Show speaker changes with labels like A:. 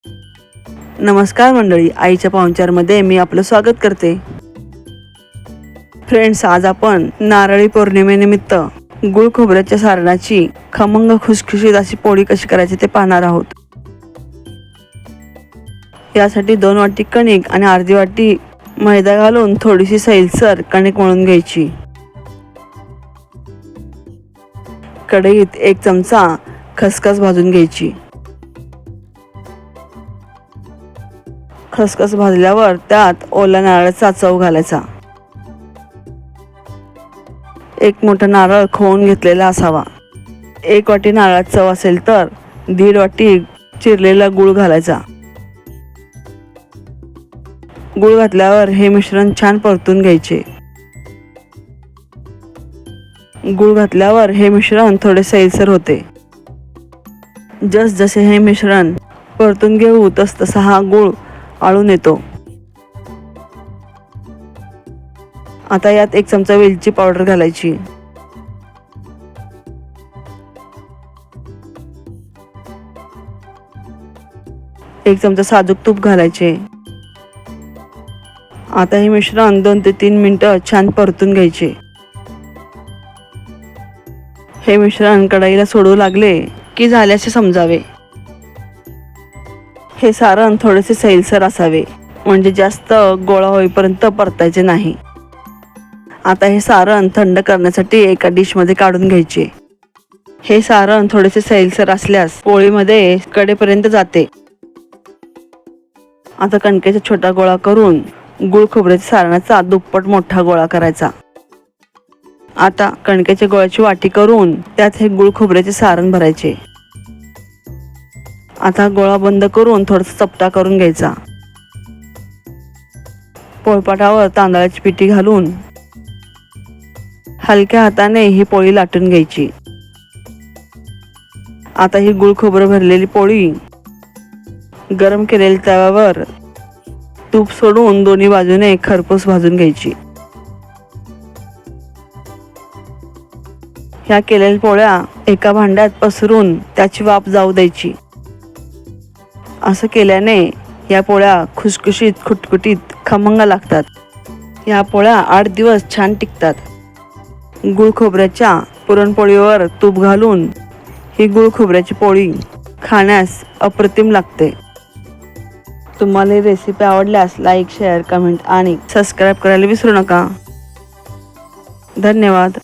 A: नमस्कार मंडळी, आईच्या पाहुणचारमध्ये मी आपलं स्वागत करते. फ्रेंड्स, आज आपण नारळी पौर्णिमेनिमित्त गुळ खोबऱ्याच्या सारणाची खमंग खुसखुशीत अशी पोळी कशी करायची ते पाहणार आहोत. यासाठी 2 वाटी कणिक आणि अर्धी वाटी मैदा घालून थोडीशी सैलसर कणिक मळून घ्यायची. कढईत 1 चमचा खसखस भाजून घ्यायची. खसखस भाजल्यावर त्यात ओला नारळाचा चव घालायचा. 1 मोठा नारळ खवून घेतलेला असावा. 1 वाटी नारळाची चव असेल तर 1.5 वाटी चिरलेला गूळ घालायचा. गूळ घातल्यावर हे मिश्रण छान परतून घ्यायचे. गूळ घातल्यावर हे मिश्रण थोडे सैलसर होते. जसे हे मिश्रण परतून घेऊ तसा हा गूळ आळून येतो. आता यात 1 चमचा वेलची पावडर घालायची. एक चमचा साजूक तूप घालायचे. आता हे मिश्रण 2 ते 3 मिनिटं छान परतून घ्यायचे. हे मिश्रण कढईला सोडू लागले की झाले असे समजावे. हे सारण थोडेसे सैलसर असावे, म्हणजे जास्त गोळा होईपर्यंत परतायचे नाही. आता हे सारण थंड करण्यासाठी एका डिशमध्ये काढून घ्यायचे. हे सारण थोडेसे सैलसर असल्यास पोळीमध्ये कडेपर्यंत जाते. आता कणकेचा छोटा गोळा करून गुळ खोबऱ्याच्या सारणाचा दुप्पट मोठा गोळा करायचा. आता कणकेच्या गोळ्याची वाटी करून त्यात हे गुळ खोबऱ्याचे सारण भरायचे. आता गोळा बंद करून थोडासा चपटा करून घ्यायचा. पोळपाटावर तांदळाची पिठी घालून हलक्या हाताने ही पोळी लाटून घ्यायची. आता ही गुळ खोबरं भरलेली पोळी गरम केलेल्या तव्यावर तूप सोडून दोन्ही बाजूने खरपूस भाजून घ्यायची. ह्या केलेल्या पोळ्या एका भांड्यात पसरून त्याची वाफ जाऊ द्यायची. असं केल्याने या पोळ्या खुसखुशीत, खुटखुटीत, खमंग लागतात. या पोळ्या 8 दिवस छान टिकतात. गुळ खोबऱ्याच्या पुरणपोळीवर तूप घालून ही गुळ खोबऱ्याची पोळी खाण्यास अप्रतिम लागते. तुम्हाला ही रेसिपी आवडल्यास लाईक, शेअर, कमेंट आणि सबस्क्राईब करायला विसरू नका. धन्यवाद.